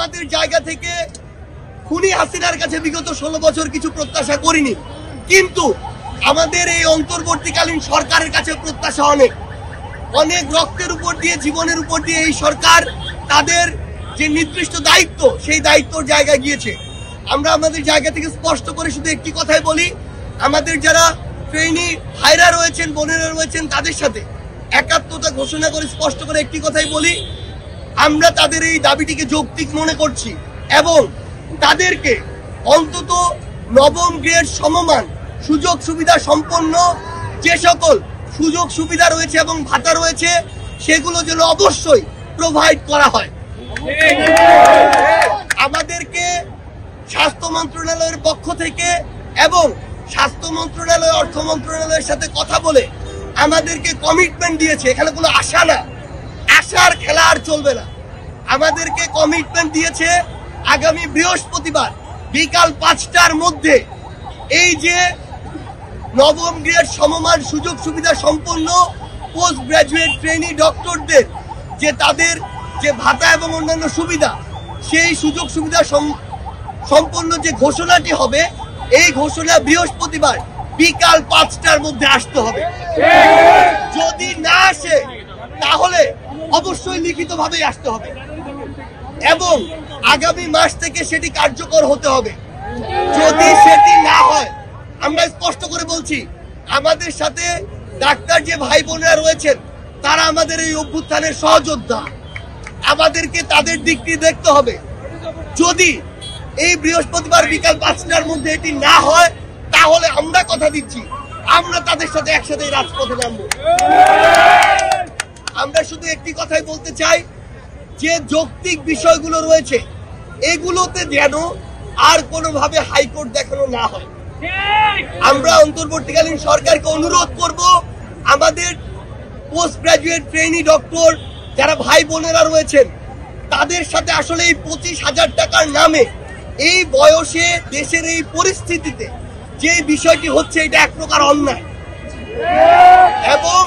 আমাদের জায়গা থেকে খুনি হাসিনার কাছে বিগত 16 বছর কিছু প্রত্যাশা করিনি, কিন্তু আমাদের এই অন্তর্বর্তীকালীন সরকারের কাছে প্রত্যাশা অনেক রক্তের উপর দিয়ে, জীবনের উপর দিয়ে এই সরকার তাদের যে নির্দিষ্ট দায়িত্ব সেই দায়িত্বর জায়গায় গিয়েছে। আমরা আমাদের জায়গা থেকে স্পষ্ট করে শুধু একটি কথাই বলি, আমাদের যারা ট্রেনি ভাইরা রয়েছেন, বোনেরা রয়েছেন, তাদের সাথে একাত্মতা ঘোষণা করে স্পষ্ট করে একটি কথাই বলি, আমরা তাদের এই দাবিটিকে যৌক্তিক মনে করছি এবং তাদেরকে অন্তত নবম গ্রেড সমমান সুযোগ সুবিধা সম্পন্ন যে সকল সুযোগ সুবিধা রয়েছে এবং ভাতা রয়েছে সেগুলো যেন অবশ্যই প্রোভাইড করা হয়। আমাদেরকে স্বাস্থ্য মন্ত্রণালয়ের পক্ষ থেকে এবং স্বাস্থ্য মন্ত্রণালয়, অর্থ মন্ত্রণালয়ের সাথে কথা বলে আমাদেরকে কমিটমেন্ট দিয়েছে। এখানে কোনো আশা না, আশার খেলা আর চলবে না। আমাদেরকে কমিটমেন্ট দিয়েছে আগামী বৃহস্পতিবার বিকাল 5টার মধ্যে এই যে নবম গ্রেড সমমান সুযোগ সুবিধা সম্পন্ন পোস্ট গ্রাজুয়েট ট্রেনি ডক্টরদের যে তাদের যে ভাতা এবং অন্যান্য সুবিধা, সেই সুযোগ সুবিধা সম্পন্ন যে ঘোষণাটি হবে, এই ঘোষণা বৃহস্পতিবার বিকাল 5টার মধ্যে আসতে হবে। যদি না আসে তাহলে অবশ্যই লিখিতভাবে আসতে হবে এবং আগামী মাস থেকে সেটি কার্যকর হতে হবে। যদি সেটি না হয়, আমরা স্পষ্ট করে বলছি, আমাদের সাথে ডাক্তার যে ভাই বোনেরা রয়েছেন তারা আমাদের এই অভ্যুত্থানের সহযোদ্ধা, আমাদেরকে তাদের দিকটি দেখতে হবে। যদি এই বৃহস্পতিবার বিকাল 5টার মধ্যে এটি না হয় তাহলে আমরা কথা দিচ্ছি, আমরা তাদের সাথে একসাথে রাজপথে নামবো। আমরা শুধু একটি কথাই বলতে চাই, যে যৌক্তিক বিষয়গুলো রয়েছে এগুলোতে যেন আর কোনোভাবে হাইকোর্ট দেখানো না হয়। আমরা অন্তর্বর্তীকালীন সরকারকে অনুরোধ করব, আমাদের পোস্ট গ্রাজুয়েট ট্রেনি ডক্টর যারা ভাই বোনেরা রয়েছেন তাদের সাথে আসলে এই 25,000 টাকার নামে এই বয়সে দেশের এই পরিস্থিতিতে যে বিষয়টি হচ্ছে, এটা এক প্রকার অন্যায় এবং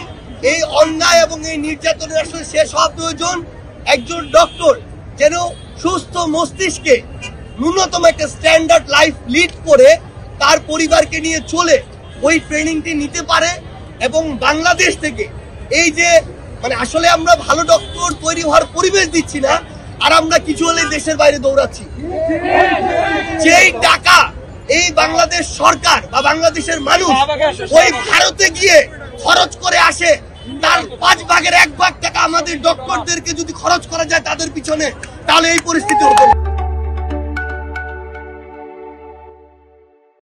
এই অন্যায় এবং এই নির্যাতনের আসলে শেষ হওয়া প্রয়োজন। একজন ডক্টর যেন সুস্থ মস্তিষ্কে ন্যূনতম একটা স্ট্যান্ডার্ড লাইফ লিড করে তার পরিবারকে নিয়ে চলে ওই ট্রেনিংটি নিতে পারে এবং বাংলাদেশ থেকে এই যে আসলে আমরা ভালো ডক্টর তৈরি হওয়ার পরিবেশ দিচ্ছি না, আর আমরা কিছু হলে দেশের বাইরে দৌড়াচ্ছি। যেই টাকা এই বাংলাদেশ সরকার বা বাংলাদেশের মানুষ ওই ভারতে গিয়ে খরচ করে আসে, তার 5 ভাগের 1 ভাগ টাকা আমাদের ডক্টরদেরকে যদি খরচ করা যায় তাদের পিছনে, তাহলে এই পরিস্থিতি হতো না।